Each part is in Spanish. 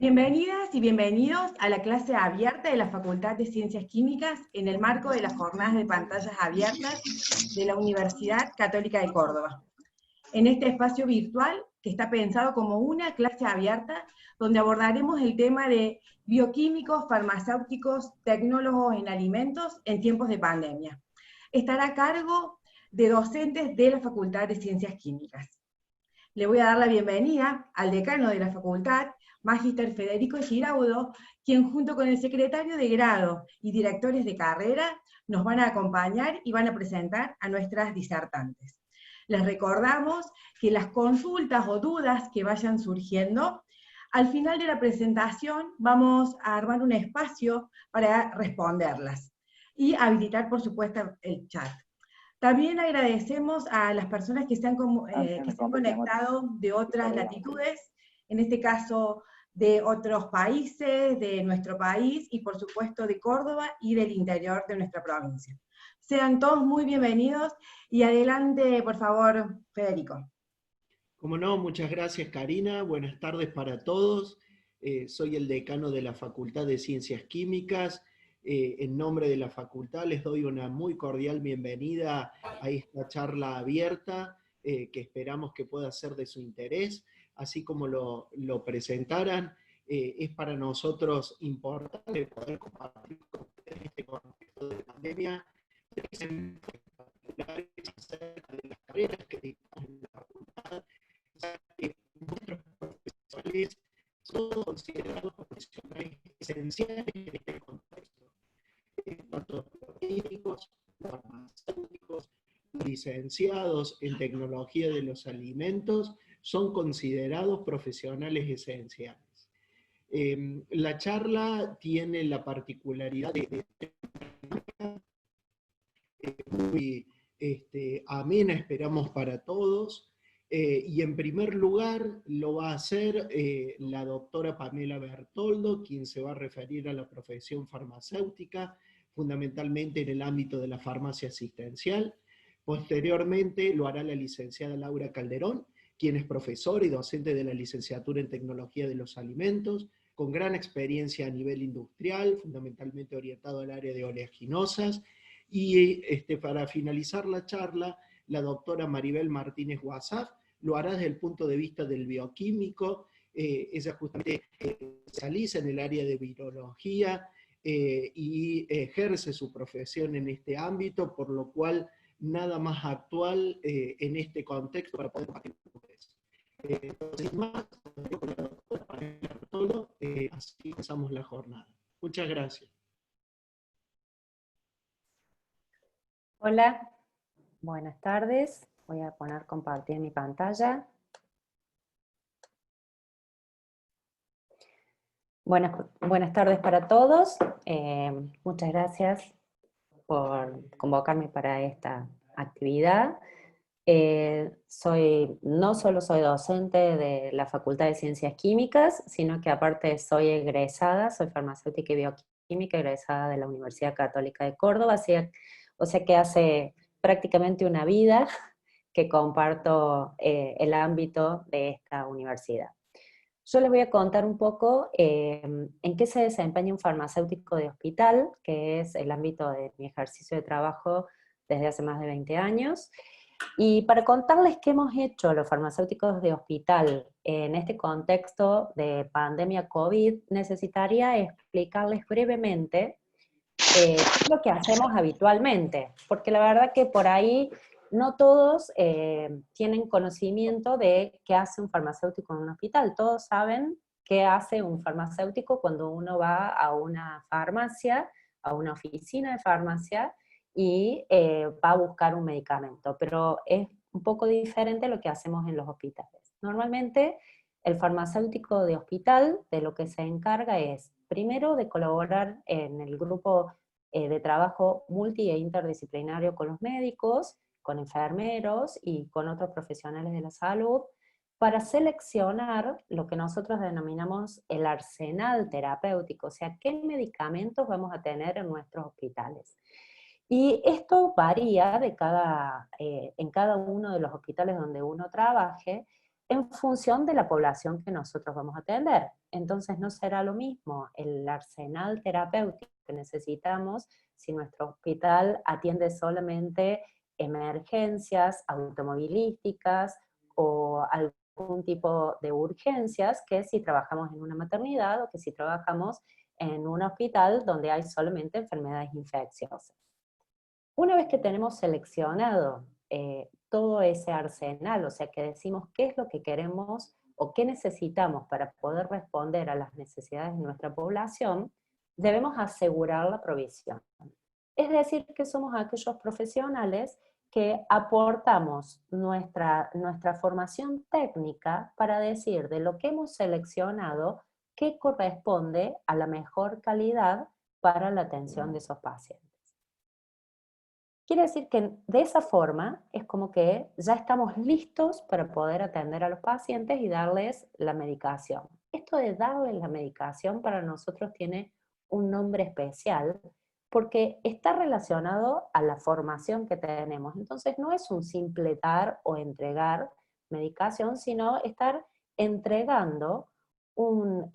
Bienvenidas y bienvenidos a la clase abierta de la Facultad de Ciencias Químicas en el marco de las jornadas de pantallas abiertas de la Universidad Católica de Córdoba. En este espacio virtual, que está pensado como una clase abierta, donde abordaremos el tema de bioquímicos, farmacéuticos, tecnólogos en alimentos en tiempos de pandemia. Estará a cargo de docentes de la Facultad de Ciencias Químicas. Le voy a dar la bienvenida al decano de la facultad, Magíster Federico Giraudo, quien junto con el secretario de grado y directores de carrera nos van a acompañar y van a presentar a nuestras disertantes. Les recordamos que las consultas o dudas que vayan surgiendo, al final de la presentación vamos a armar un espacio para responderlas y habilitar, por supuesto, el chat. También agradecemos a las personas que se han conectado de otras latitudes, en este caso de otros países, de nuestro país y por supuesto de Córdoba y del interior de nuestra provincia. Sean todos muy bienvenidos y adelante, por favor, Federico. Como no, muchas gracias Karina, buenas tardes para todos. Soy el decano de la Facultad de Ciencias Químicas. En nombre de la facultad les doy una muy cordial bienvenida a esta charla abierta que esperamos que pueda ser de su interés. Así como lo presentaran, es para nosotros importante poder compartir con ustedes este contexto de pandemia acerca de las carreras que dictamos en la facultad, que nuestros profesores son considerados profesionales esenciales en este contexto. Tanto los químicos, los farmacéuticos, los licenciados en tecnología de los alimentos son considerados profesionales esenciales. La charla tiene la particularidad de muy amena, esperamos para todos, y en primer lugar lo va a hacer la doctora Pamela Bertoldo, quien se va a referir a la profesión farmacéutica, fundamentalmente en el ámbito de la farmacia asistencial. Posteriormente lo hará la licenciada Laura Calderón, quien es profesora y docente de la licenciatura en Tecnología de los Alimentos, con gran experiencia a nivel industrial, fundamentalmente orientado al área de oleaginosas. Y para finalizar la charla, la doctora Maribel Martínez Guasaf lo hará desde el punto de vista del bioquímico. Ella justamente especializa en el área de virología y ejerce su profesión en este ámbito, por lo cual nada más actual en este contexto para poder compartir con ustedes. Entonces, más, con la doctora Pamela Bertoldo, así empezamos la jornada. Muchas gracias. Hola, buenas tardes. Voy a poner compartir mi pantalla. Buenas tardes para todos. Muchas gracias por convocarme para esta actividad. No solo soy docente de la Facultad de Ciencias Químicas, sino que aparte soy egresada, soy farmacéutica y bioquímica, egresada de la Universidad Católica de Córdoba, o sea que hace prácticamente una vida que comparto el ámbito de esta universidad. Yo les voy a contar un poco en qué se desempeña un farmacéutico de hospital, que es el ámbito de mi ejercicio de trabajo desde hace más de 20 años. Y para contarles qué hemos hecho los farmacéuticos de hospital en este contexto de pandemia COVID, necesitaría explicarles brevemente qué es lo que hacemos habitualmente, porque la verdad que por ahí no todos tienen conocimiento de qué hace un farmacéutico en un hospital. Todos saben qué hace un farmacéutico cuando uno va a una farmacia, a una oficina de farmacia, y va a buscar un medicamento, pero es un poco diferente lo que hacemos en los hospitales. Normalmente el farmacéutico de hospital de lo que se encarga es, primero, de colaborar en el grupo de trabajo multi e interdisciplinario con los médicos, con enfermeros y con otros profesionales de la salud, para seleccionar lo que nosotros denominamos el arsenal terapéutico, o sea, qué medicamentos vamos a tener en nuestros hospitales. Y esto varía en cada uno de los hospitales donde uno trabaje, en función de la población que nosotros vamos a atender. Entonces no será lo mismo el arsenal terapéutico que necesitamos si nuestro hospital atiende solamente emergencias automovilísticas o algún tipo de urgencias, que si trabajamos en una maternidad o que si trabajamos en un hospital donde hay solamente enfermedades infecciosas. Una vez que tenemos seleccionado todo ese arsenal, o sea que decimos qué es lo que queremos o qué necesitamos para poder responder a las necesidades de nuestra población, debemos asegurar la provisión. Es decir, que somos aquellos profesionales que aportamos nuestra formación técnica para decir de lo que hemos seleccionado qué corresponde a la mejor calidad para la atención de esos pacientes. Quiere decir que de esa forma es como que ya estamos listos para poder atender a los pacientes y darles la medicación. Esto de darles la medicación para nosotros tiene un nombre especial porque está relacionado a la formación que tenemos. Entonces no es un simple dar o entregar medicación, sino estar entregando un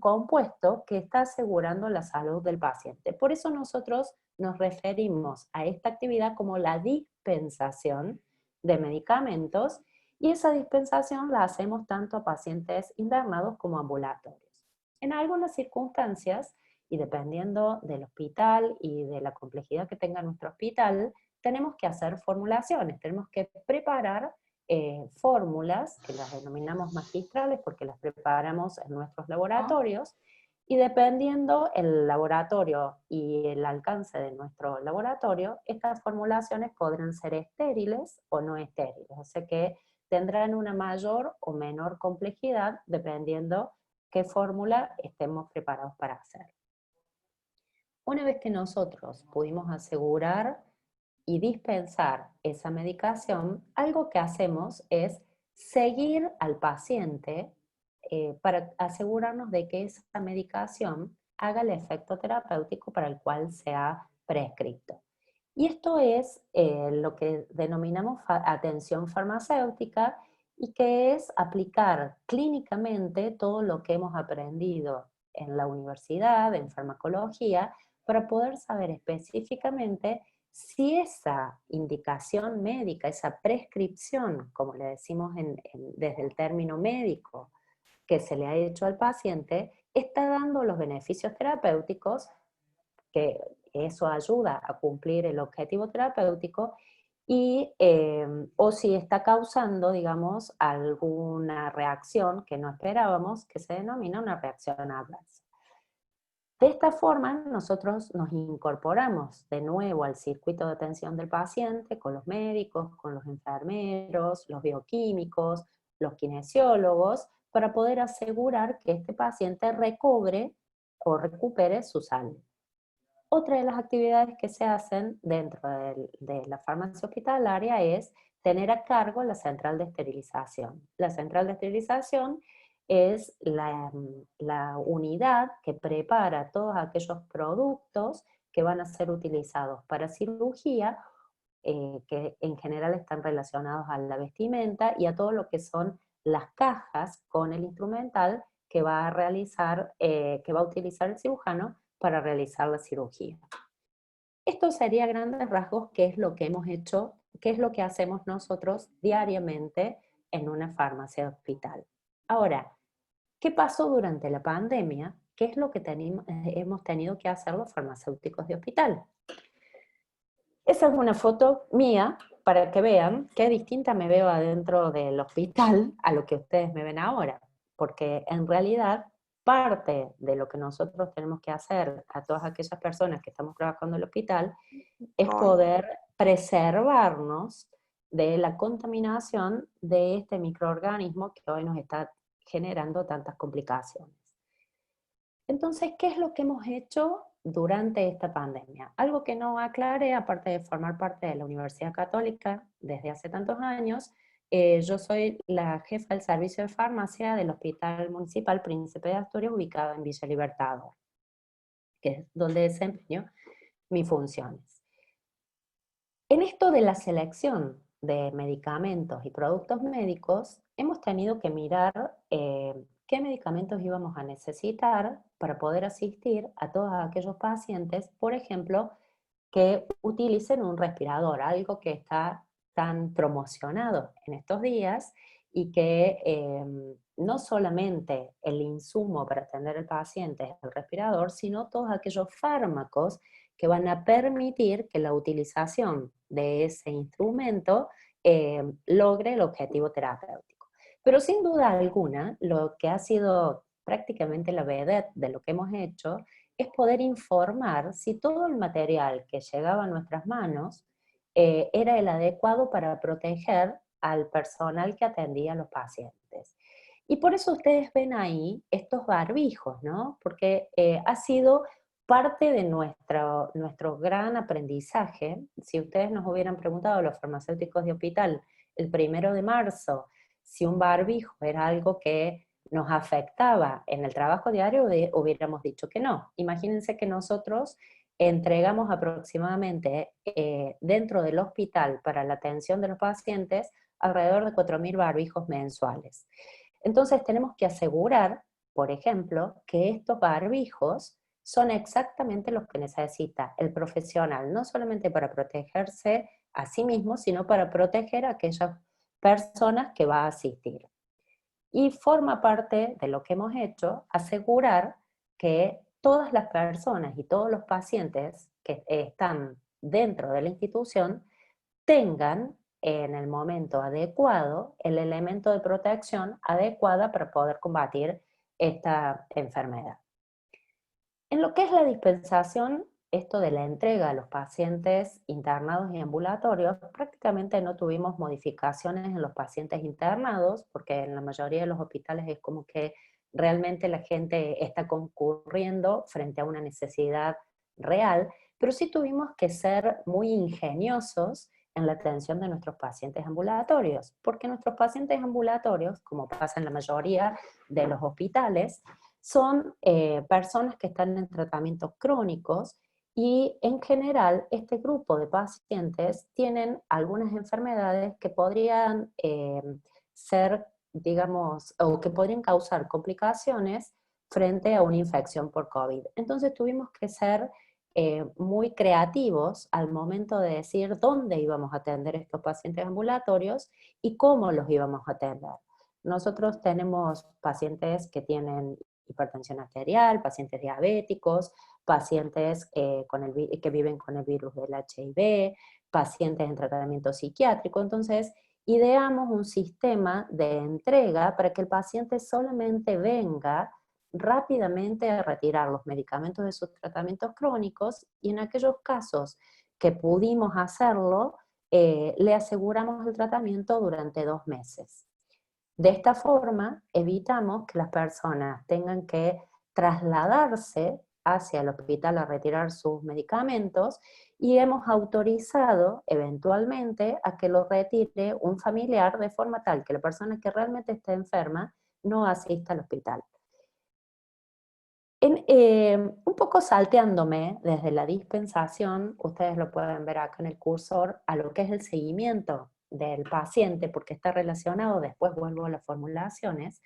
compuesto que está asegurando la salud del paciente. Por eso nosotros nos referimos a esta actividad como la dispensación de medicamentos, y esa dispensación la hacemos tanto a pacientes internados como ambulatorios. En algunas circunstancias, y dependiendo del hospital y de la complejidad que tenga nuestro hospital, tenemos que hacer formulaciones, tenemos que preparar fórmulas, que las denominamos magistrales porque las preparamos en nuestros laboratorios, y dependiendo el laboratorio y el alcance de nuestro laboratorio, estas formulaciones podrán ser estériles o no estériles, o sea que tendrán una mayor o menor complejidad dependiendo qué fórmula estemos preparados para hacer. Una vez que nosotros pudimos asegurar y dispensar esa medicación, algo que hacemos es seguir al paciente para asegurarnos de que esa medicación haga el efecto terapéutico para el cual se ha prescrito. Y esto es lo que denominamos atención farmacéutica, y que es aplicar clínicamente todo lo que hemos aprendido en la universidad, en farmacología, para poder saber específicamente si esa indicación médica, esa prescripción, como le decimos desde el término médico, que se le ha hecho al paciente, está dando los beneficios terapéuticos, que eso ayuda a cumplir el objetivo terapéutico, o si está causando, digamos, alguna reacción que no esperábamos, que se denomina una reacción adversa. De esta forma, nosotros nos incorporamos de nuevo al circuito de atención del paciente con los médicos, con los enfermeros, los bioquímicos, los kinesiólogos, para poder asegurar que este paciente recobre o recupere su salud. Otra de las actividades que se hacen dentro de la farmacia hospitalaria es tener a cargo la central de esterilización. La central de esterilización es la unidad que prepara todos aquellos productos que van a ser utilizados para cirugía, que en general están relacionados a la vestimenta y a todo lo que son las cajas con el instrumental que va a utilizar el cirujano para realizar la cirugía. Esto sería a grandes rasgos qué es lo que hemos hecho, qué es lo que hacemos nosotros diariamente en una farmacia de hospital. Ahora, ¿qué pasó durante la pandemia? ¿Qué es lo que hemos tenido que hacer los farmacéuticos de hospital? Esa es una foto mía para que vean qué distinta me veo adentro del hospital a lo que ustedes me ven ahora, porque en realidad parte de lo que nosotros tenemos que hacer a todas aquellas personas que estamos trabajando en el hospital es poder preservarnos de la contaminación de este microorganismo que hoy nos está generando tantas complicaciones. Entonces, ¿qué es lo que hemos hecho durante esta pandemia? Algo que no aclaré, aparte de formar parte de la Universidad Católica desde hace tantos años, yo soy la jefa del servicio de farmacia del Hospital Municipal Príncipe de Asturias, ubicado en Villa Libertador, que es donde desempeño mis funciones. En esto de la selección de medicamentos y productos médicos, hemos tenido que mirar qué medicamentos íbamos a necesitar para poder asistir a todos aquellos pacientes, por ejemplo, que utilicen un respirador, algo que está tan promocionado en estos días y que no solamente el insumo para atender al paciente es el respirador, sino todos aquellos fármacos que van a permitir que la utilización de ese instrumento logre el objetivo terapéutico. Pero sin duda alguna, lo que ha sido prácticamente la vedette de lo que hemos hecho es poder informar si todo el material que llegaba a nuestras manos era el adecuado para proteger al personal que atendía a los pacientes. Y por eso ustedes ven ahí estos barbijos, ¿no? Porque ha sido parte de nuestro gran aprendizaje. Si ustedes nos hubieran preguntado a los farmacéuticos de hospital el 1 de marzo si un barbijo era algo que nos afectaba en el trabajo diario, hubiéramos dicho que no. Imagínense que nosotros entregamos aproximadamente dentro del hospital para la atención de los pacientes alrededor de 4.000 barbijos mensuales. Entonces tenemos que asegurar, por ejemplo, que estos barbijos son exactamente los que necesita el profesional, no solamente para protegerse a sí mismo, sino para proteger a aquellas personas que va a asistir. Y forma parte de lo que hemos hecho asegurar que todas las personas y todos los pacientes que están dentro de la institución tengan en el momento adecuado el elemento de protección adecuada para poder combatir esta enfermedad. En lo que es la dispensación, esto de la entrega a los pacientes internados y ambulatorios, prácticamente no tuvimos modificaciones en los pacientes internados, porque en la mayoría de los hospitales es como que realmente la gente está concurriendo frente a una necesidad real, pero sí tuvimos que ser muy ingeniosos en la atención de nuestros pacientes ambulatorios, porque nuestros pacientes ambulatorios, como pasa en la mayoría de los hospitales, son personas que están en tratamientos crónicos y en general este grupo de pacientes tienen algunas enfermedades que podrían ser, digamos, o que podrían causar complicaciones frente a una infección por COVID. Entonces tuvimos que ser muy creativos al momento de decir dónde íbamos a atender estos pacientes ambulatorios y cómo los íbamos a atender. Nosotros tenemos pacientes que tienen hipertensión arterial, pacientes diabéticos, pacientes que viven con el virus del HIV, pacientes en tratamiento psiquiátrico. Entonces, ideamos un sistema de entrega para que el paciente solamente venga rápidamente a retirar los medicamentos de sus tratamientos crónicos y en aquellos casos que pudimos hacerlo, le aseguramos el tratamiento durante 2 meses. De esta forma, evitamos que las personas tengan que trasladarse hacia el hospital a retirar sus medicamentos y hemos autorizado eventualmente a que lo retire un familiar de forma tal que la persona que realmente esté enferma no asista al hospital. Un poco salteándome desde la dispensación, ustedes lo pueden ver acá en el cursor, a lo que es el seguimiento del paciente, porque está relacionado, después vuelvo a las formulaciones.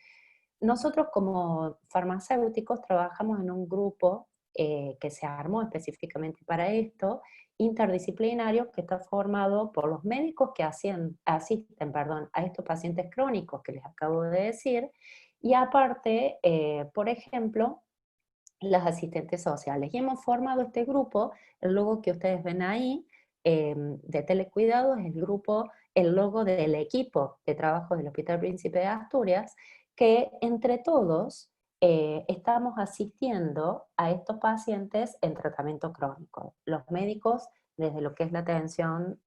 Nosotros como farmacéuticos trabajamos en un grupo que se armó específicamente para esto, interdisciplinario, que está formado por los médicos que asisten a estos pacientes crónicos que les acabo de decir, y aparte, por ejemplo, las asistentes sociales. Y hemos formado este grupo, el logo que ustedes ven ahí, de telecuidados, el logo del equipo de trabajo del Hospital Príncipe de Asturias, que entre todos estamos asistiendo a estos pacientes en tratamiento crónico. Los médicos, desde lo que es la atención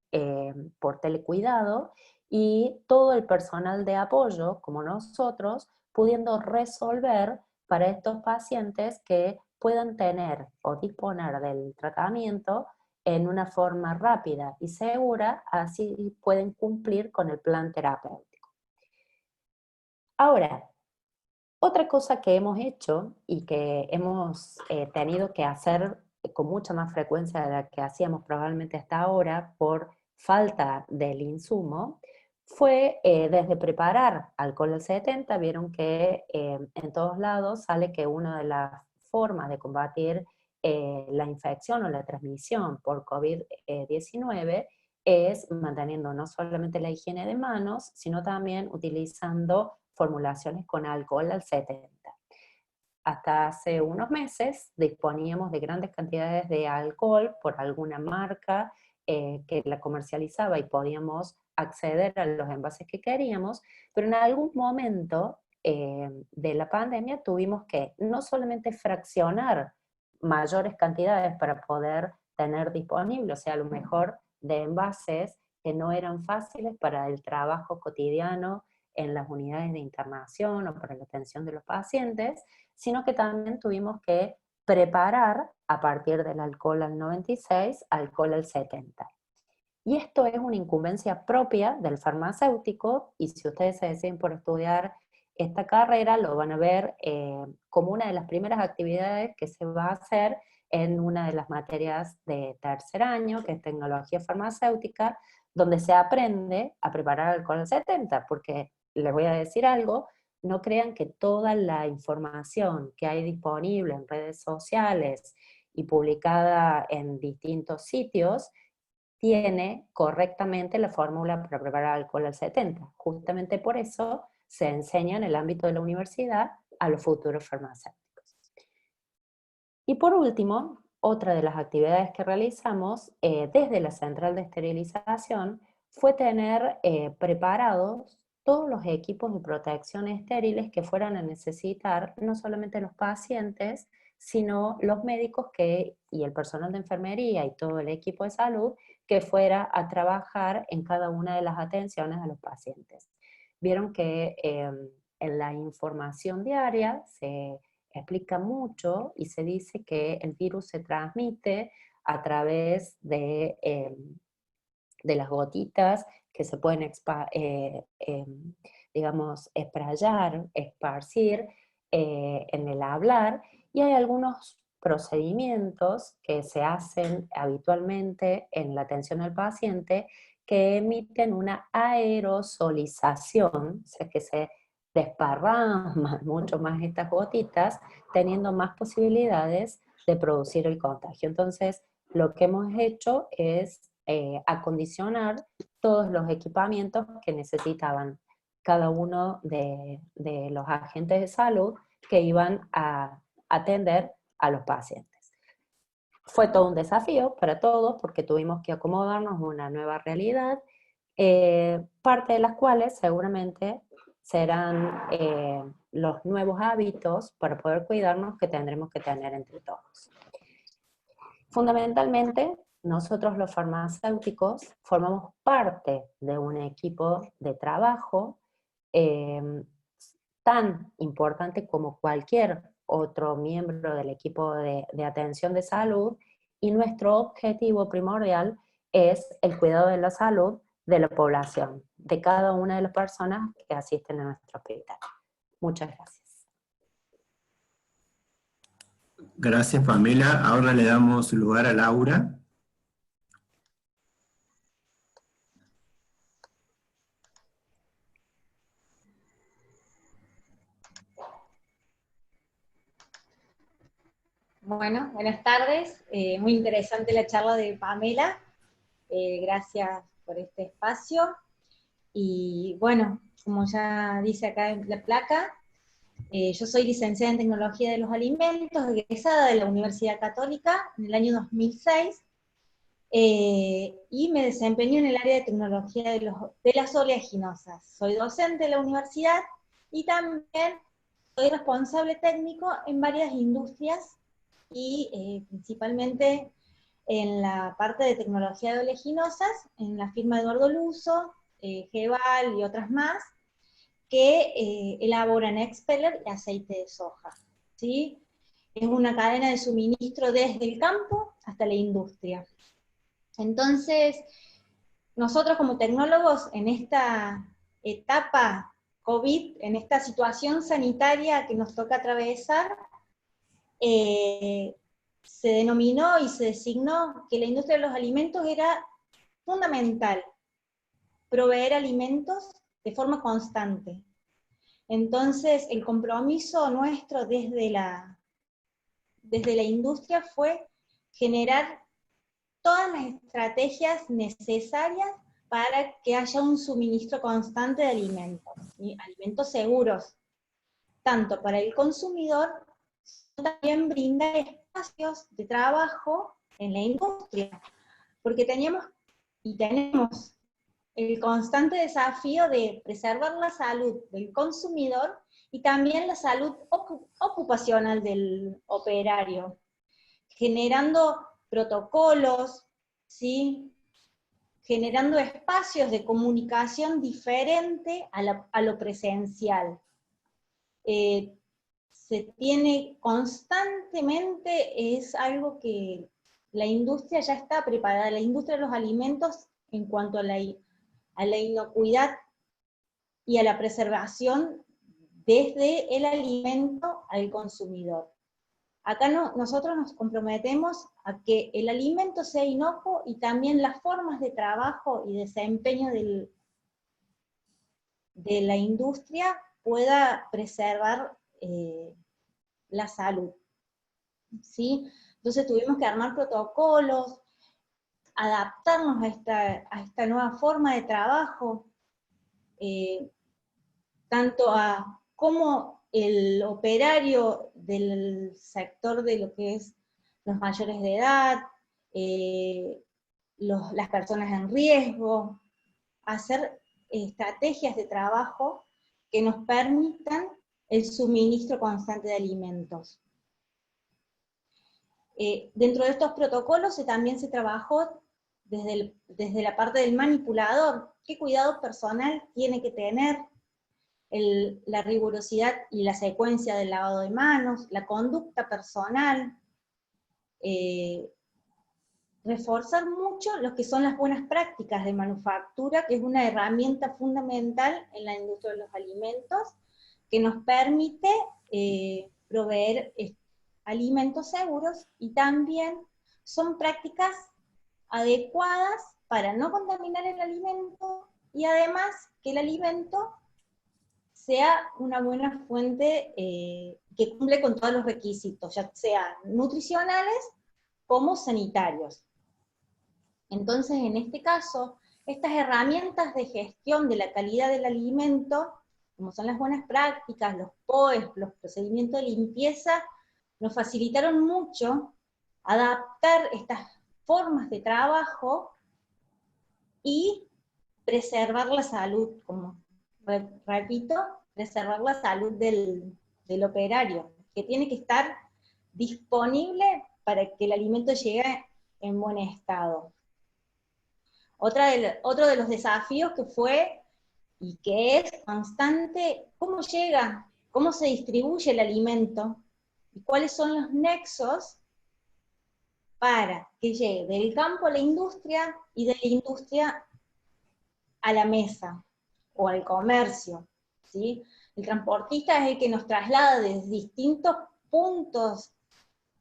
por telecuidado, y todo el personal de apoyo, como nosotros, pudiendo resolver para estos pacientes que puedan tener o disponer del tratamiento en una forma rápida y segura, así pueden cumplir con el plan terapéutico. Ahora, otra cosa que hemos hecho y que hemos tenido que hacer con mucha más frecuencia de la que hacíamos probablemente hasta ahora por falta del insumo, fue desde preparar alcohol al 70, vieron que en todos lados sale que una de las formas de combatir la infección o la transmisión por COVID-19 es manteniendo no solamente la higiene de manos, sino también utilizando formulaciones con alcohol al 70. Hasta hace unos meses disponíamos de grandes cantidades de alcohol por alguna marca que la comercializaba y podíamos acceder a los envases que queríamos, pero en algún momento de la pandemia tuvimos que no solamente fraccionar mayores cantidades para poder tener disponible, o sea, a lo mejor de envases que no eran fáciles para el trabajo cotidiano en las unidades de internación o para la atención de los pacientes, sino que también tuvimos que preparar a partir del alcohol al 96, alcohol al 70. Y esto es una incumbencia propia del farmacéutico, y si ustedes se deciden por estudiar esta carrera, lo van a ver como una de las primeras actividades que se va a hacer en una de las materias de tercer año, que es tecnología farmacéutica, donde se aprende a preparar alcohol al 70, porque les voy a decir algo, no crean que toda la información que hay disponible en redes sociales y publicada en distintos sitios tiene correctamente la fórmula para preparar alcohol al 70. Justamente por eso se enseña en el ámbito de la universidad a los futuros farmacéuticos. Y por último, otra de las actividades que realizamos desde la central de esterilización fue tener preparados todos los equipos de protección estériles que fueran a necesitar no solamente los pacientes, sino los médicos y el personal de enfermería y todo el equipo de salud que fuera a trabajar en cada una de las atenciones a los pacientes. Vieron que en la información diaria se explica mucho y se dice que el virus se transmite a través de las gotitas que se pueden, digamos, esparcir en el hablar, y hay algunos procedimientos que se hacen habitualmente en la atención al paciente que emiten una aerosolización, o sea que se desparraman mucho más estas gotitas, teniendo más posibilidades de producir el contagio. Entonces, lo que hemos hecho es acondicionar todos los equipamientos que necesitaban cada uno de los agentes de salud que iban a atender a los pacientes. Fue todo un desafío para todos porque tuvimos que acomodarnos a una nueva realidad, parte de las cuales seguramente serán los nuevos hábitos para poder cuidarnos que tendremos que tener entre todos. Fundamentalmente, nosotros los farmacéuticos formamos parte de un equipo de trabajo tan importante como cualquier otro miembro del equipo de atención de salud, y nuestro objetivo primordial es el cuidado de la salud de la población, de cada una de las personas que asisten a nuestro hospital. Muchas gracias. Gracias, Pamela. Ahora le damos lugar a Laura. Bueno, buenas tardes. Muy interesante la charla de Pamela. Gracias por este espacio. Y bueno, como ya dice acá en la placa, yo soy licenciada en Tecnología de los Alimentos, egresada de la Universidad Católica en el año 2006, y me desempeño en el área de Tecnología de las oleaginosas. Soy docente de la universidad y también soy responsable técnico en varias industrias, y principalmente en la parte de tecnología de oleaginosas, en la firma Eduardo Luso, Geval y otras más, que elaboran expeller y aceite de soja, ¿sí? Es una cadena de suministro desde el campo hasta la industria. Entonces, nosotros como tecnólogos en esta etapa COVID, en esta situación sanitaria que nos toca atravesar, se denominó y se designó que la industria de los alimentos era fundamental proveer alimentos de forma constante. Entonces, el compromiso nuestro desde la industria fue generar todas las estrategias necesarias para que haya un suministro constante de alimentos, ¿sí? Alimentos seguros, tanto para el consumidor, también brindar espacios de trabajo en la industria, porque tenemos el constante desafío de preservar la salud del consumidor y también la salud ocupacional del operario, generando protocolos, ¿sí? Generando espacios de comunicación diferente a lo presencial. Se tiene constantemente, es algo que la industria ya está preparada, la industria de los alimentos en cuanto a la inocuidad y a la preservación desde el alimento al consumidor. Acá nosotros nos comprometemos a que el alimento sea inocuo y también las formas de trabajo y desempeño de la industria pueda preservar la salud, ¿sí? Entonces tuvimos que armar protocolos, adaptarnos a esta nueva forma de trabajo, tanto a cómo el operario del sector de lo que es los mayores de edad, las personas en riesgo, hacer estrategias de trabajo que nos permitan el suministro constante de alimentos. Dentro de estos protocolos también se trabajó desde la parte del manipulador, qué cuidado personal tiene que tener, la rigurosidad y la secuencia del lavado de manos, la conducta personal, reforzar mucho lo que son las buenas prácticas de manufactura, que es una herramienta fundamental en la industria de los alimentos, que nos permite proveer alimentos seguros, y también son prácticas adecuadas para no contaminar el alimento, y además que el alimento sea una buena fuente que cumple con todos los requisitos, ya sean nutricionales como sanitarios. Entonces, en este caso, estas herramientas de gestión de la calidad del alimento, como son las buenas prácticas, los POEs, los procedimientos de limpieza, nos facilitaron mucho adaptar estas formas de trabajo y preservar la salud, como repito, preservar la salud del operario, que tiene que estar disponible para que el alimento llegue en buen estado. Otro de los desafíos que fue, y que es constante, cómo llega, cómo se distribuye el alimento, y cuáles son los nexos para que llegue del campo a la industria, y de la industria a la mesa, o al comercio, ¿sí? El transportista es el que nos traslada desde distintos puntos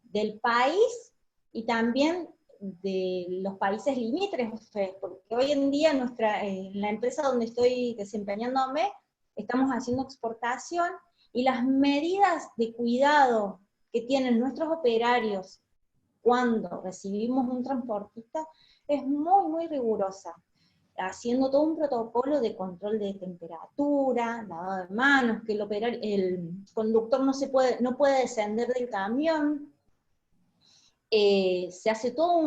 del país, y también de los países limítrofes, porque hoy en día en la empresa donde estoy desempeñándome, estamos haciendo exportación, y las medidas de cuidado que tienen nuestros operarios cuando recibimos un transportista es muy, muy rigurosa, haciendo todo un protocolo de control de temperatura, lavado de manos, que el conductor no puede descender del camión. Se hace toda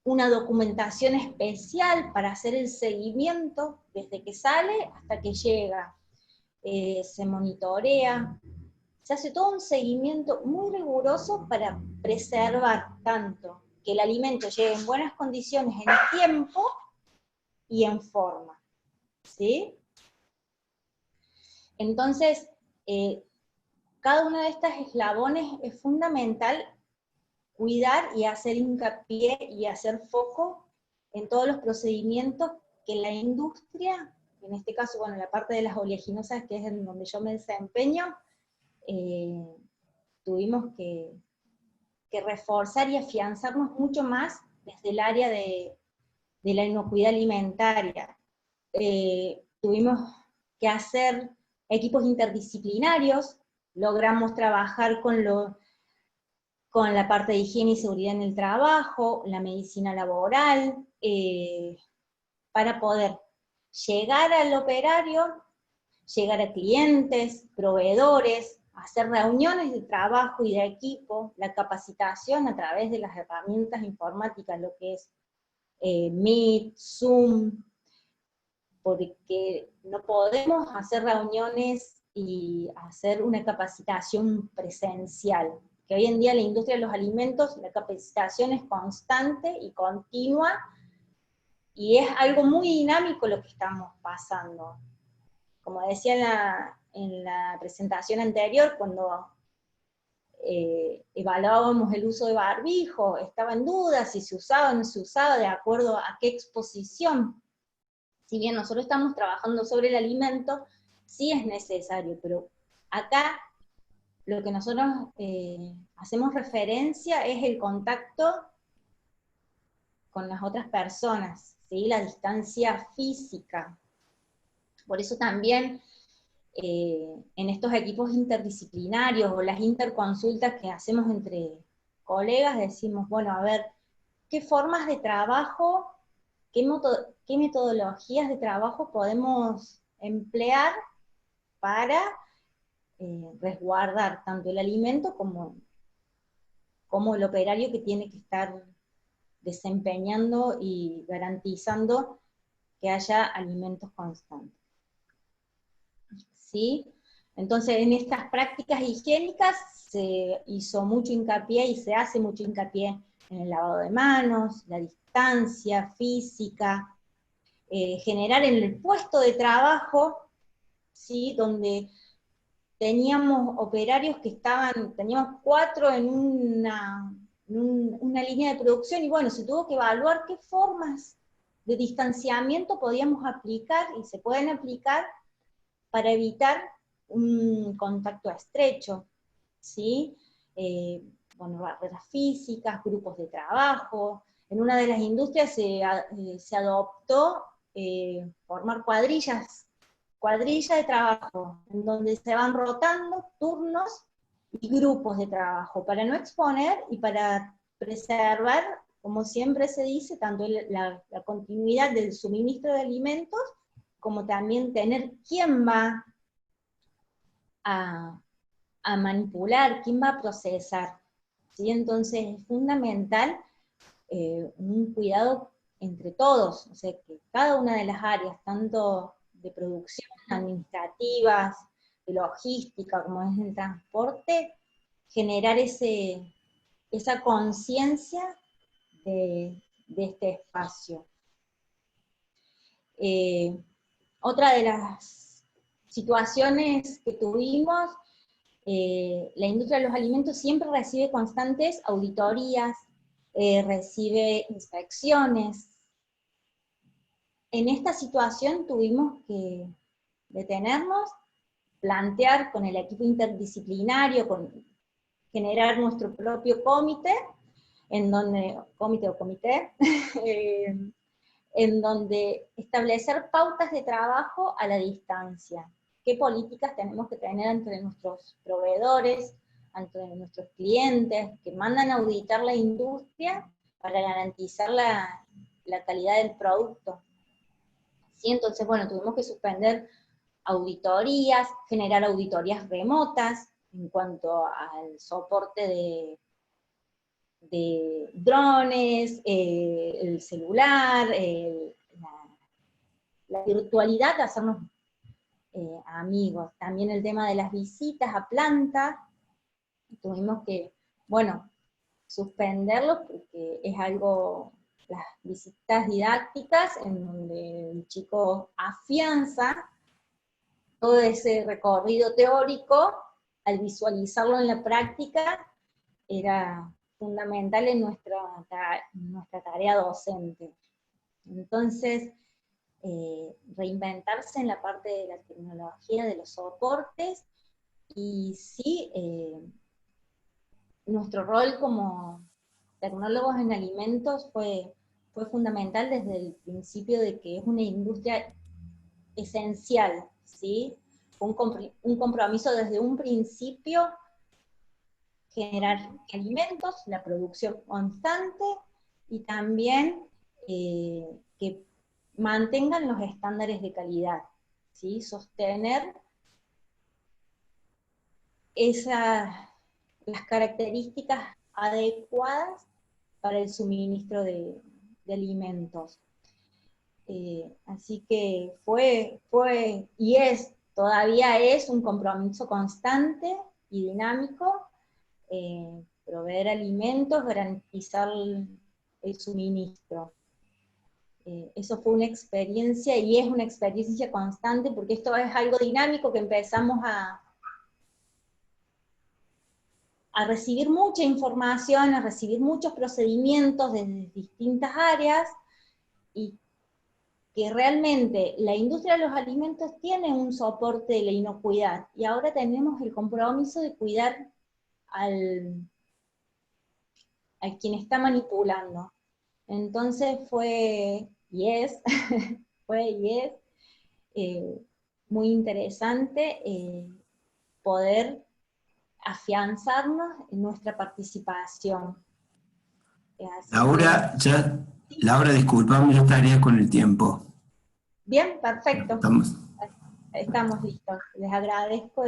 una documentación especial para hacer el seguimiento desde que sale hasta que llega. Se monitorea, se hace todo un seguimiento muy riguroso para preservar tanto que el alimento llegue en buenas condiciones en tiempo y en forma, ¿sí? Entonces, cada uno de estos eslabones es fundamental cuidar y hacer hincapié y hacer foco en todos los procedimientos que la industria, en este caso, bueno, la parte de las oleaginosas, que es en donde yo me desempeño, tuvimos que reforzar y afianzarnos mucho más desde el área de de la inocuidad alimentaria. Tuvimos que hacer equipos interdisciplinarios, logramos trabajar con la parte de higiene y seguridad en el trabajo, la medicina laboral, para poder llegar al operario, llegar a clientes, proveedores, hacer reuniones de trabajo y de equipo, la capacitación a través de las herramientas informáticas, lo que es Meet, Zoom, porque no podemos hacer reuniones y hacer una capacitación presencial, que hoy en día en la industria de los alimentos la capacitación es constante y continua, y es algo muy dinámico lo que estamos pasando. Como decía en la presentación anterior, cuando evaluábamos el uso de barbijo, estaba en duda si se usaba o no se usaba, de acuerdo a qué exposición. Si bien nosotros estamos trabajando sobre el alimento, sí es necesario, pero acá lo que nosotros hacemos referencia es el contacto con las otras personas, ¿sí? La distancia física. Por eso también en estos equipos interdisciplinarios o las interconsultas que hacemos entre colegas, decimos, bueno, a ver, ¿qué formas de trabajo, qué metodologías de trabajo podemos emplear para resguardar tanto el alimento como el operario que tiene que estar desempeñando y garantizando que haya alimentos constantes? ¿Sí? Entonces, en estas prácticas higiénicas se hizo mucho hincapié y se hace mucho hincapié en el lavado de manos, la distancia física, generar en el puesto de trabajo, ¿sí? Donde teníamos operarios que teníamos 4 en una línea de producción, y bueno, se tuvo que evaluar qué formas de distanciamiento podíamos aplicar, y se pueden aplicar, para evitar un contacto estrecho, ¿sí? Bueno, barreras físicas, grupos de trabajo. En una de las industrias se adoptó formar cuadrillas de trabajo, en donde se van rotando turnos y grupos de trabajo, para no exponer y para preservar, como siempre se dice, tanto la continuidad del suministro de alimentos, como también tener quién va a manipular, quién va a procesar, ¿sí? Entonces es fundamental un cuidado entre todos, o sea, que cada una de las áreas, tanto de producción, administrativas, de logística, como es el transporte, generar esa conciencia de este espacio. Otra de las situaciones que tuvimos, la industria de los alimentos siempre recibe constantes auditorías, recibe inspecciones. En esta situación tuvimos que detenernos, plantear con el equipo interdisciplinario, generar nuestro propio comité, en donde establecer pautas de trabajo a la distancia. ¿Qué políticas tenemos que tener entre nuestros proveedores, entre nuestros clientes, que mandan a auditar la industria para garantizar la calidad del producto? ¿Sí? Entonces, bueno, tuvimos que suspender auditorías, generar auditorías remotas en cuanto al soporte de drones, el celular, la virtualidad de hacernos amigos. También el tema de las visitas a planta, tuvimos que, bueno, suspenderlo porque es algo, las visitas didácticas, en donde el chico afianza todo ese recorrido teórico, al visualizarlo en la práctica, era fundamental en nuestra tarea docente. Entonces, reinventarse en la parte de la tecnología, de los soportes, y sí, nuestro rol como tecnólogos en alimentos fue fue fundamental desde el principio de que es una industria esencial, ¿sí? Un compromiso desde un principio, generar alimentos, la producción constante, y también que mantengan los estándares de calidad, ¿sí? Sostener las características adecuadas para el suministro de alimentos. Así que fue y todavía es un compromiso constante y dinámico, proveer alimentos, garantizar el suministro. Eso fue una experiencia y es una experiencia constante, porque esto es algo dinámico que empezamos a recibir mucha información, a recibir muchos procedimientos desde distintas áreas, y que realmente la industria de los alimentos tiene un soporte de la inocuidad, y ahora tenemos el compromiso de cuidar al quien está manipulando. Entonces fue y es muy interesante poder afianzarnos en nuestra participación. Laura, disculpame, yo estaría con el tiempo. Bien, perfecto. Estamos listos. Les agradezco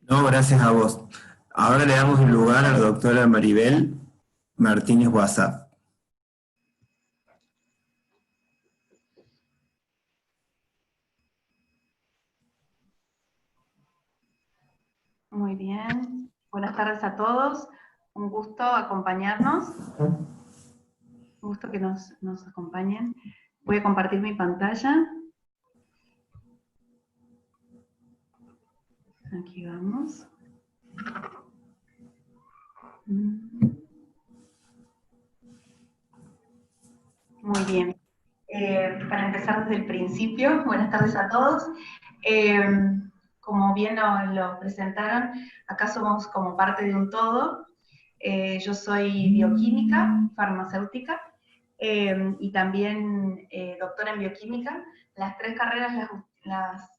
No, gracias a vos. Ahora le damos el lugar a la doctora Maribel Martínez Guasap. Muy bien. Buenas tardes a todos. Un gusto acompañarnos. Un gusto que nos acompañen. Voy a compartir mi pantalla. Aquí vamos. Muy bien. Para empezar desde el principio, buenas tardes a todos. Como bien lo presentaron, acá somos como parte de un todo. Yo soy bioquímica, farmacéutica, y también doctora en bioquímica. Las tres carreras las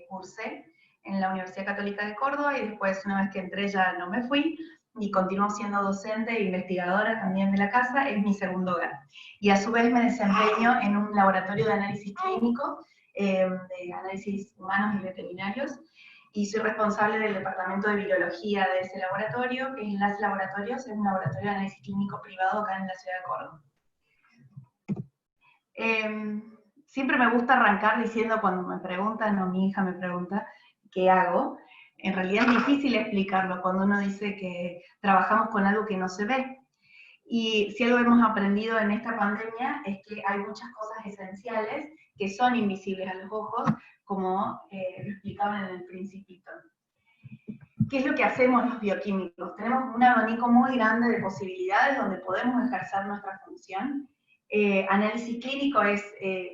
cursé en la Universidad Católica de Córdoba, y después, una vez que entré, ya no me fui, y continúo siendo docente e investigadora también de la casa. Es mi segundo hogar. Y a su vez me desempeño en un laboratorio de análisis clínico, de análisis humanos y veterinarios, y soy responsable del departamento de virología de ese laboratorio, que es LAS Laboratorios, es un laboratorio de análisis clínico privado acá en la ciudad de Córdoba. Siempre me gusta arrancar diciendo, cuando me preguntan, o mi hija me pregunta, ¿qué hago? En realidad es difícil explicarlo cuando uno dice que trabajamos con algo que no se ve. Y si algo hemos aprendido en esta pandemia es que hay muchas cosas esenciales que son invisibles a los ojos, como lo explicaban en el Principito. ¿Qué es lo que hacemos los bioquímicos? Tenemos un abanico muy grande de posibilidades donde podemos ejercer nuestra función. Análisis clínico es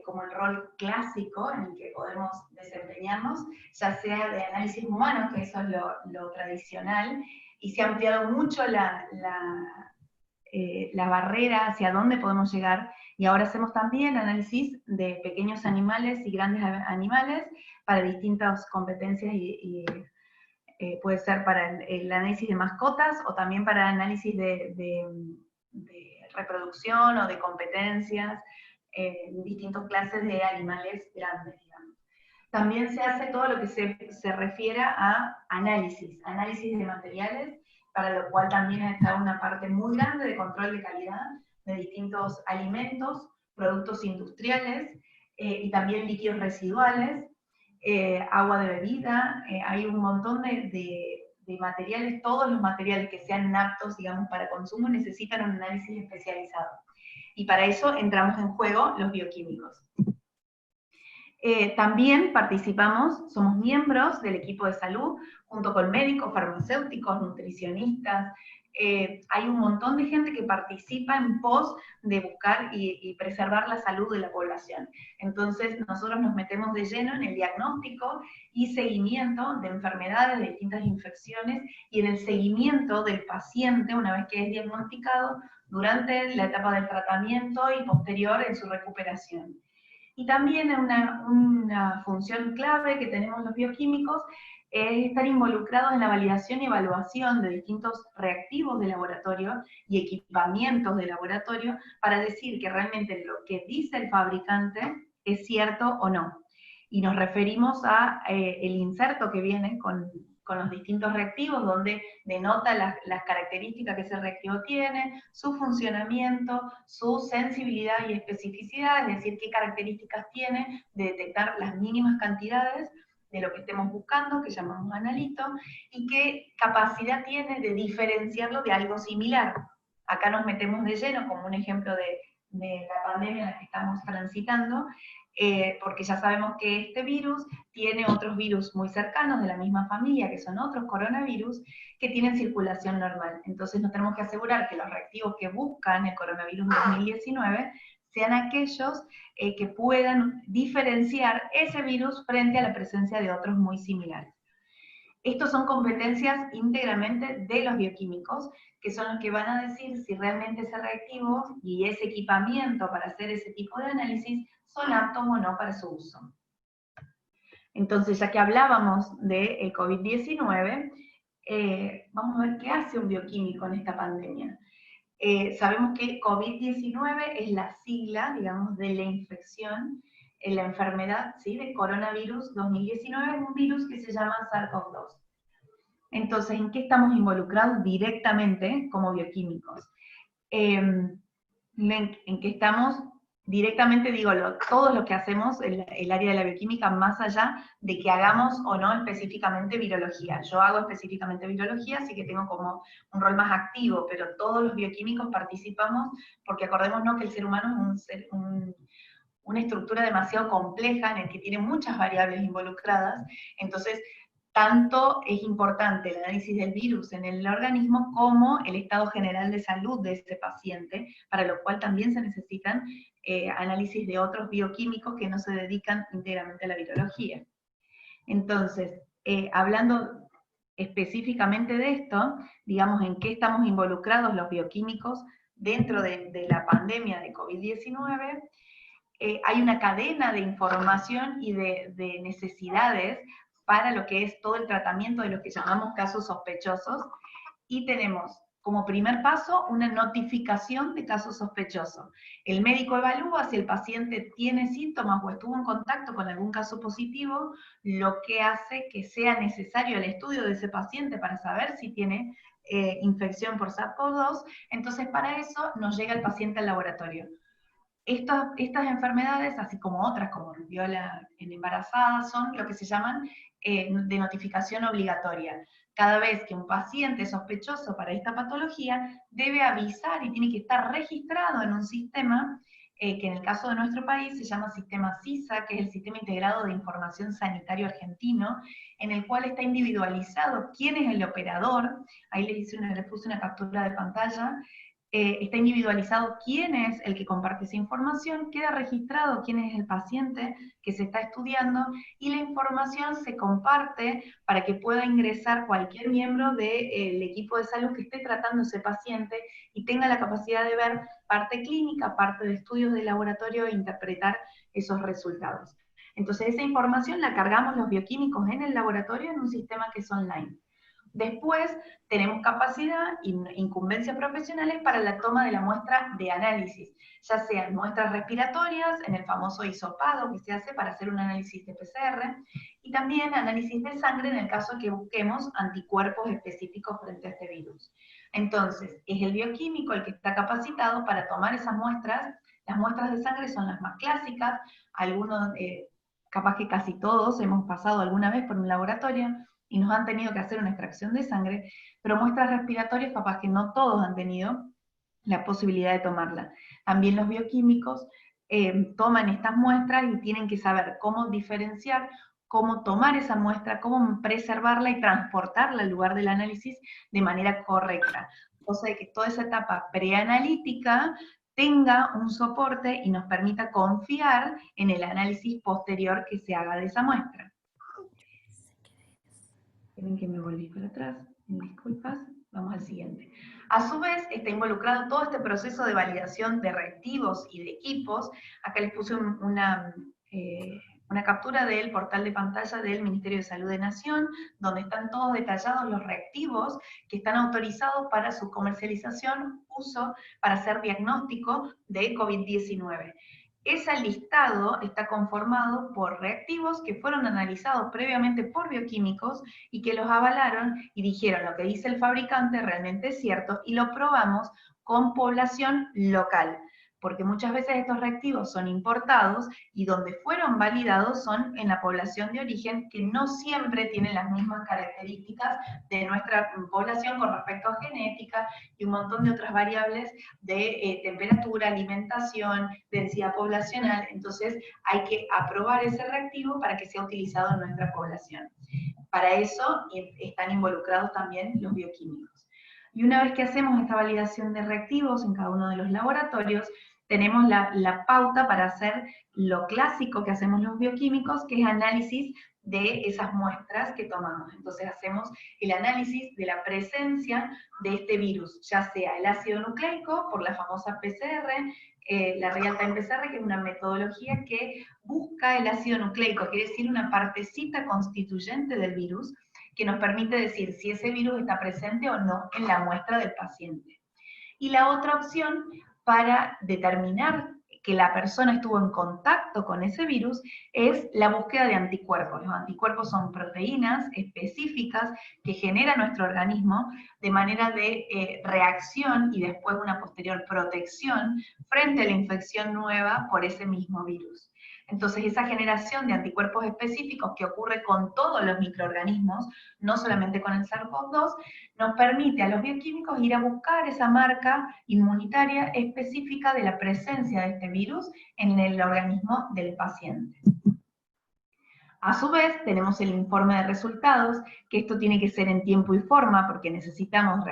como el rol clásico en el que podemos desempeñarnos, ya sea de análisis humano, que eso es lo tradicional, y se ha ampliado mucho la barrera hacia dónde podemos llegar, y ahora hacemos también análisis de pequeños animales y grandes animales para distintas competencias, y puede ser para el análisis de mascotas, o también para análisis de reproducción o de competencias en distintas clases de animales grandes, digamos. También se hace todo lo que se refiere a análisis de materiales, para lo cual también está una parte muy grande de control de calidad de distintos alimentos, productos industriales, y también líquidos residuales, agua de bebida. Hay un montón de materiales. Todos los materiales que sean aptos, digamos, para consumo necesitan un análisis especializado. Y para eso entramos en juego los bioquímicos. También participamos, somos miembros del equipo de salud, junto con médicos, farmacéuticos, nutricionistas, hay un montón de gente que participa en pos de buscar y preservar la salud de la población. Entonces nosotros nos metemos de lleno en el diagnóstico y seguimiento de enfermedades, de distintas infecciones, y en el seguimiento del paciente una vez que es diagnosticado durante la etapa del tratamiento y posterior en su recuperación. Y también una función clave que tenemos los bioquímicos es estar involucrados en la validación y evaluación de distintos reactivos de laboratorio y equipamientos de laboratorio para decir que realmente lo que dice el fabricante es cierto o no. Y nos referimos a el inserto que viene con los distintos reactivos, donde denota las características que ese reactivo tiene, su funcionamiento, su sensibilidad y especificidad, es decir, qué características tiene de detectar las mínimas cantidades de lo que estemos buscando, que llamamos analito, y qué capacidad tiene de diferenciarlo de algo similar. Acá nos metemos de lleno, como un ejemplo de la pandemia en la que estamos transitando, porque ya sabemos que este virus tiene otros virus muy cercanos de la misma familia, que son otros coronavirus, que tienen circulación normal. Entonces nos tenemos que asegurar que los reactivos que buscan el coronavirus 2019 sean aquellos que puedan diferenciar ese virus frente a la presencia de otros muy similares. Estos son competencias íntegramente de los bioquímicos, que son los que van a decir si realmente ese reactivo y ese equipamiento para hacer ese tipo de análisis son aptos o no para su uso. Entonces, ya que hablábamos del COVID-19, vamos a ver qué hace un bioquímico en esta pandemia. Sabemos que COVID-19 es la sigla, digamos, de la infección, en la enfermedad, ¿sí?, de coronavirus 2019, es un virus que se llama SARS-CoV-2. Entonces, ¿en qué estamos involucrados directamente como bioquímicos? En que estamos directamente, digo, todo lo que hacemos en el área de la bioquímica, más allá de que hagamos o no específicamente virología. Yo hago específicamente virología, así que tengo como un rol más activo, pero todos los bioquímicos participamos, porque acordémonos que el ser humano es una estructura demasiado compleja en el que tiene muchas variables involucradas, entonces tanto es importante el análisis del virus en el organismo como el estado general de salud de ese paciente, para lo cual también se necesitan análisis de otros bioquímicos que no se dedican íntegramente a la virología. Entonces, hablando específicamente de esto, digamos, en qué estamos involucrados los bioquímicos dentro de la pandemia de COVID-19, hay una cadena de información y de necesidades para lo que es todo el tratamiento de lo que llamamos casos sospechosos, y tenemos como primer paso una notificación de casos sospechosos. El médico evalúa si el paciente tiene síntomas o estuvo en contacto con algún caso positivo, lo que hace que sea necesario el estudio de ese paciente para saber si tiene infección por SARS-CoV-2, entonces para eso nos llega el paciente al laboratorio. Estas enfermedades, así como otras como rubiola en embarazada, son lo que se llaman de notificación obligatoria. Cada vez que un paciente es sospechoso para esta patología, debe avisar y tiene que estar registrado en un sistema que en el caso de nuestro país se llama Sistema SISA, que es el Sistema Integrado de Información Sanitario Argentino, en el cual está individualizado quién es el operador. Ahí les puse una captura de pantalla. Está individualizado quién es el que comparte esa información, queda registrado quién es el paciente que se está estudiando, y la información se comparte para que pueda ingresar cualquier miembro del equipo de salud que esté tratando ese paciente y tenga la capacidad de ver parte clínica, parte de estudios de laboratorio e interpretar esos resultados. Entonces esa información la cargamos los bioquímicos en el laboratorio en un sistema que es online. Después tenemos capacidad e incumbencias profesionales para la toma de la muestra de análisis, ya sean muestras respiratorias, en el famoso hisopado que se hace para hacer un análisis de PCR, y también análisis de sangre en el caso que busquemos anticuerpos específicos frente a este virus. Entonces, es el bioquímico el que está capacitado para tomar esas muestras. Las muestras de sangre son las más clásicas, algunos, capaz que casi todos hemos pasado alguna vez por un laboratorio, y nos han tenido que hacer una extracción de sangre, pero muestras respiratorias capaz que no todos han tenido la posibilidad de tomarla. También los bioquímicos toman estas muestras y tienen que saber cómo diferenciar, cómo tomar esa muestra, cómo preservarla y transportarla al lugar del análisis de manera correcta. cosa de que toda esa etapa preanalítica tenga un soporte y nos permita confiar en el análisis posterior que se haga de esa muestra. Tienen que me volví para atrás, disculpas, vamos al siguiente. A su vez, está involucrado todo este proceso de validación de reactivos y de equipos. Acá les puse una captura del portal de pantalla del Ministerio de Salud de Nación, donde están todos detallados los reactivos que están autorizados para su comercialización, uso, para hacer diagnóstico de COVID-19. Ese listado está conformado por reactivos que fueron analizados previamente por bioquímicos y que los avalaron y dijeron lo que dice el fabricante realmente es cierto, y lo probamos con población local, porque muchas veces estos reactivos son importados y donde fueron validados son en la población de origen, que no siempre tienen las mismas características de nuestra población con respecto a genética y un montón de otras variables de temperatura, alimentación, densidad poblacional. Entonces hay que aprobar ese reactivo para que sea utilizado en nuestra población. Para eso están involucrados también los bioquímicos. Y una vez que hacemos esta validación de reactivos en cada uno de los laboratorios, tenemos la pauta para hacer lo clásico que hacemos los bioquímicos, que es análisis de esas muestras que tomamos. Entonces hacemos el análisis de la presencia de este virus, ya sea el ácido nucleico, por la famosa PCR, la real-time PCR, que es una metodología que busca el ácido nucleico, quiere decir una partecita constituyente del virus, que nos permite decir si ese virus está presente o no en la muestra del paciente. Y la otra opción, para determinar que la persona estuvo en contacto con ese virus, es la búsqueda de anticuerpos. Los anticuerpos son proteínas específicas que genera nuestro organismo de manera de reacción y después una posterior protección frente a la infección nueva por ese mismo virus. Entonces esa generación de anticuerpos específicos que ocurre con todos los microorganismos, no solamente con el SARS-CoV-2, nos permite a los bioquímicos ir a buscar esa marca inmunitaria específica de la presencia de este virus en el organismo del paciente. A su vez, tenemos el informe de resultados, que esto tiene que ser en tiempo y forma, porque necesitamos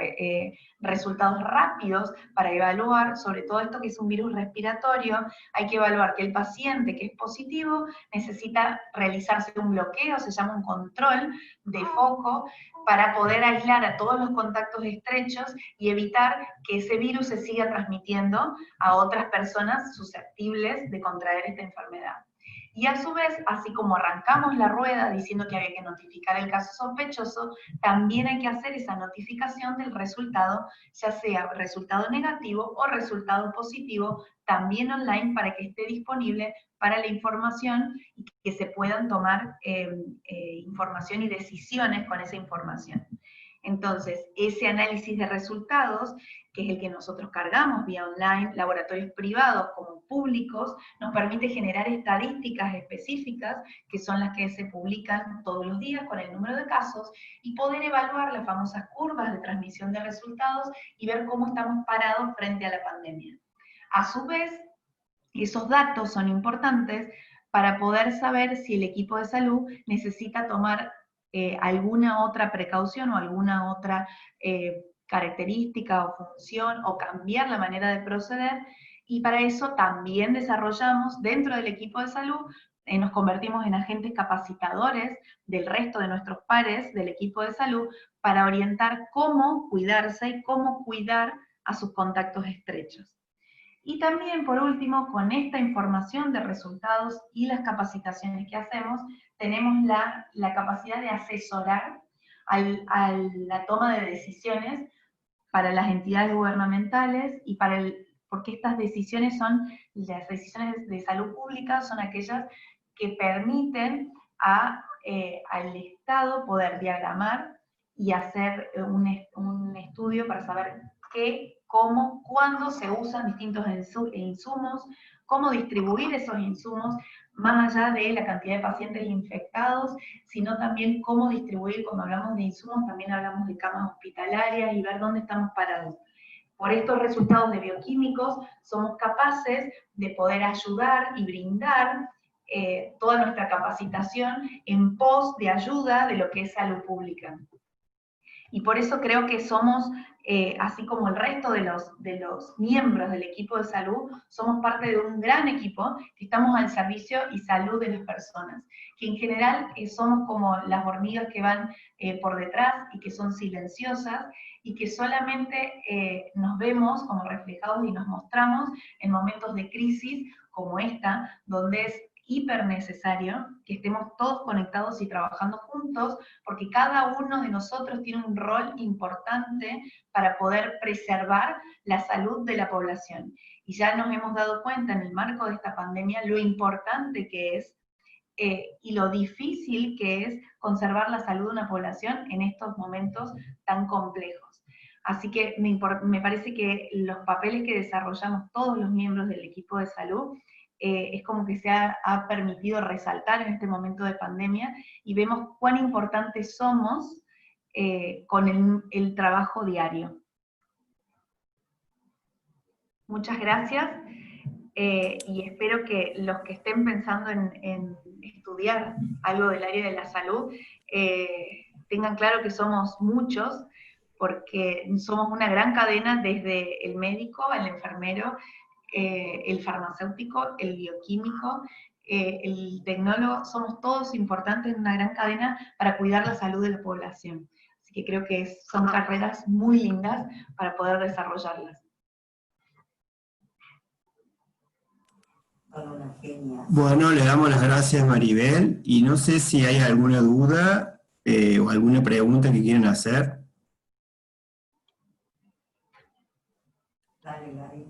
resultados rápidos para evaluar, sobre todo esto que es un virus respiratorio, hay que evaluar que el paciente que es positivo necesita realizarse un bloqueo, se llama un control de foco, para poder aislar a todos los contactos estrechos y evitar que ese virus se siga transmitiendo a otras personas susceptibles de contraer esta enfermedad. Y a su vez, así como arrancamos la rueda diciendo que había que notificar el caso sospechoso, también hay que hacer esa notificación del resultado, ya sea resultado negativo o resultado positivo, también online, para que esté disponible para la información y que se puedan tomar información y decisiones con esa información. Entonces, ese análisis de resultados, que es el que nosotros cargamos vía online, laboratorios privados como públicos, nos permite generar estadísticas específicas, que son las que se publican todos los días con el número de casos, y poder evaluar las famosas curvas de transmisión de resultados y ver cómo estamos parados frente a la pandemia. A su vez, esos datos son importantes para poder saber si el equipo de salud necesita tomar alguna otra precaución o alguna otra característica o función, o cambiar la manera de proceder, y para eso también desarrollamos dentro del equipo de salud, nos convertimos en agentes capacitadores del resto de nuestros pares del equipo de salud, para orientar cómo cuidarse y cómo cuidar a sus contactos estrechos. Y también, por último, con esta información de resultados y las capacitaciones que hacemos, tenemos la capacidad de asesorar a la toma de decisiones para las entidades gubernamentales, y porque estas decisiones las decisiones de salud pública son aquellas que permiten al Estado poder diagramar y hacer un estudio para saber qué, cómo, cuándo se usan distintos insumos, cómo distribuir esos insumos, más allá de la cantidad de pacientes infectados, sino también cómo distribuir. Cuando hablamos de insumos también hablamos de camas hospitalarias y ver dónde estamos parados. Por estos resultados de bioquímicos somos capaces de poder ayudar y brindar toda nuestra capacitación en pos de ayuda de lo que es salud pública. Y por eso creo que somos, así como el resto de los miembros del equipo de salud, somos parte de un gran equipo que estamos al servicio y salud de las personas, que en general somos como las hormigas que van por detrás y que son silenciosas, y que solamente nos vemos como reflejados y nos mostramos en momentos de crisis como esta, donde es hiper necesario que estemos todos conectados y trabajando juntos, porque cada uno de nosotros tiene un rol importante para poder preservar la salud de la población. Y ya nos hemos dado cuenta en el marco de esta pandemia lo importante que es y lo difícil que es conservar la salud de una población en estos momentos tan complejos. Así que me parece que los papeles que desarrollamos todos los miembros del equipo de salud es como que se ha permitido resaltar en este momento de pandemia, y vemos cuán importantes somos con el trabajo diario. Muchas gracias, y espero que los que estén pensando en estudiar algo del área de la salud tengan claro que somos muchos, porque somos una gran cadena desde el médico, el enfermero, el farmacéutico, el bioquímico, el tecnólogo, somos todos importantes en una gran cadena para cuidar la salud de la población. Así que creo que son carreras muy lindas para poder desarrollarlas. Bueno, le damos las gracias, Maribel, y no sé si hay alguna duda o alguna pregunta que quieran hacer. Dale, Gary.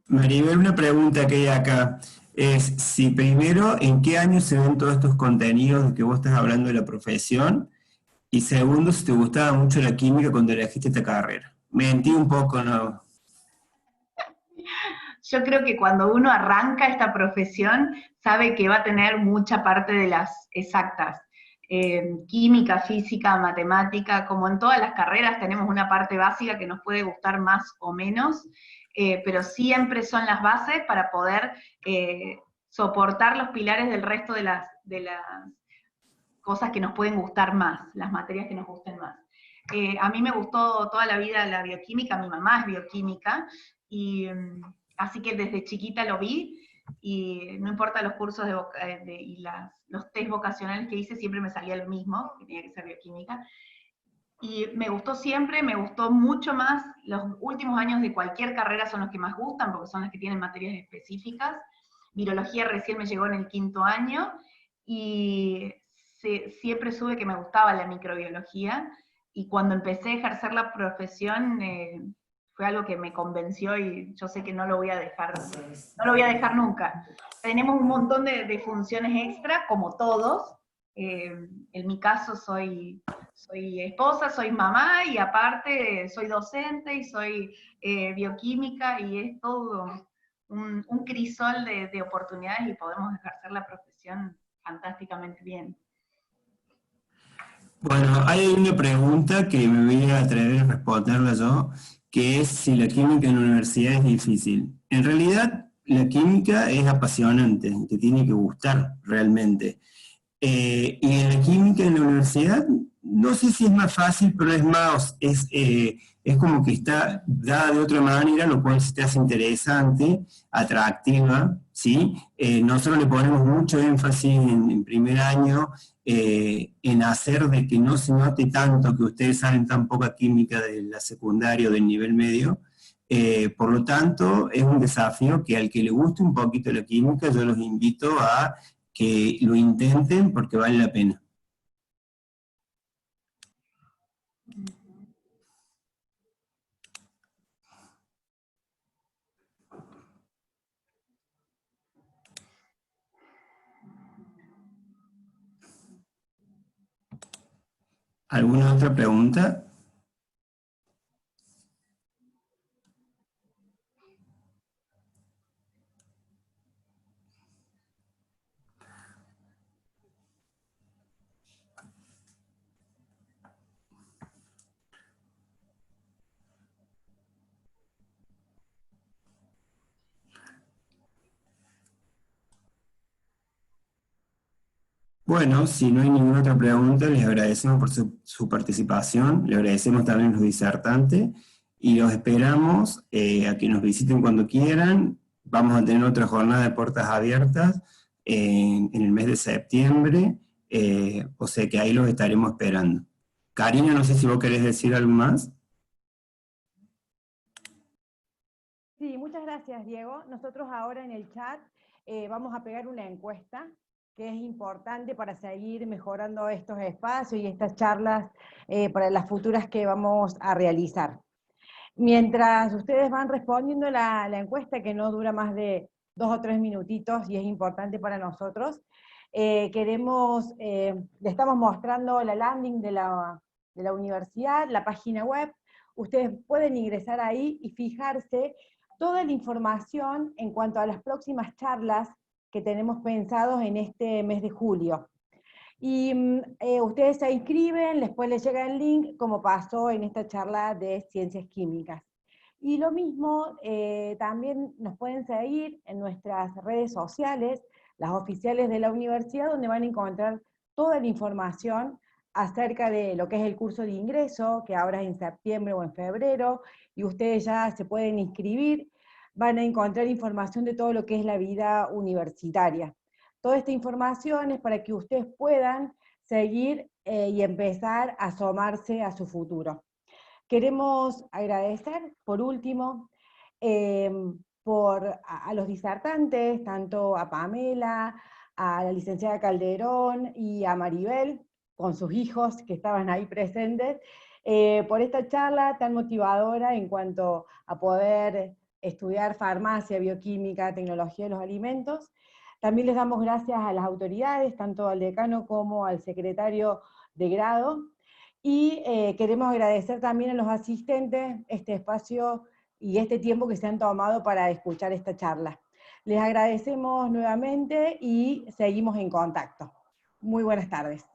Maribel, una pregunta que hay acá es si primero, ¿en qué año se ven todos estos contenidos de que vos estás hablando de la profesión? Y segundo, si te gustaba mucho la química cuando elegiste esta carrera. Mentí un poco, ¿no? Yo creo que cuando uno arranca esta profesión, sabe que va a tener mucha parte de las exactas. Química, física, matemática, como en todas las carreras tenemos una parte básica que nos puede gustar más o menos, pero siempre son las bases para poder soportar los pilares del resto de las cosas que nos pueden gustar más, las materias que nos gusten más. A mí me gustó toda la vida la bioquímica, mi mamá es bioquímica, y así que desde chiquita lo vi, y no importa los cursos y los test vocacionales que hice, siempre me salía lo mismo, que tenía que ser bioquímica. Y me gustó siempre, me gustó mucho más, los últimos años de cualquier carrera son los que más gustan, porque son las que tienen materias específicas. Virología recién me llegó en el 5º año, y siempre supe que me gustaba la microbiología, y cuando empecé a ejercer la profesión, fue algo que me convenció, y yo sé que no lo voy a dejar nunca. Tenemos un montón de funciones extra, como todos. En mi caso soy esposa, soy mamá, y aparte soy docente, y soy bioquímica, y es todo un crisol de oportunidades, y podemos ejercer la profesión fantásticamente bien. Bueno, hay una pregunta que me voy a atrever a responderla yo, que es si la química en la universidad es difícil. En realidad, la química es apasionante, te tiene que gustar realmente. Y en la química en la universidad, no sé si es más fácil, pero es como que está dada de otra manera, lo cual se te hace interesante, atractiva, ¿sí? Nosotros le ponemos mucho énfasis en primer año en hacer de que no se note tanto que ustedes saben tan poca química de la secundaria o del nivel medio. Por lo tanto, es un desafío que al que le guste un poquito la química, yo los invito a que lo intenten porque vale la pena. ¿Alguna otra pregunta? Bueno, si no hay ninguna otra pregunta, les agradecemos por su participación, le agradecemos también a los disertantes, y los esperamos a que nos visiten cuando quieran. Vamos a tener otra jornada de puertas abiertas en el mes de septiembre, o sea que ahí los estaremos esperando. Karina, no sé si vos querés decir algo más. Sí, muchas gracias, Diego. Nosotros ahora en el chat vamos a pegar una encuesta que es importante para seguir mejorando estos espacios y estas charlas para las futuras que vamos a realizar. Mientras ustedes van respondiendo la encuesta, que no dura más de 2 o 3 minutitos y es importante para nosotros, le estamos mostrando la landing de la universidad, la página web. Ustedes pueden ingresar ahí y fijarse toda la información en cuanto a las próximas charlas que tenemos pensados en este mes de julio. Y ustedes se inscriben, después les llega el link, como pasó en esta charla de ciencias químicas. Y lo mismo, también nos pueden seguir en nuestras redes sociales, las oficiales de la universidad, donde van a encontrar toda la información acerca de lo que es el curso de ingreso, que ahora es en septiembre o en febrero, y ustedes ya se pueden inscribir, van a encontrar información de todo lo que es la vida universitaria. Toda esta información es para que ustedes puedan seguir y empezar a asomarse a su futuro. Queremos agradecer, por último, a los disertantes, tanto a Pamela, a la licenciada Calderón y a Maribel, con sus hijos que estaban ahí presentes, por esta charla tan motivadora en cuanto a poder estudiar farmacia, bioquímica, tecnología de los alimentos. También les damos gracias a las autoridades, tanto al decano como al secretario de grado, y queremos agradecer también a los asistentes este espacio y este tiempo que se han tomado para escuchar esta charla. Les agradecemos nuevamente y seguimos en contacto. Muy buenas tardes.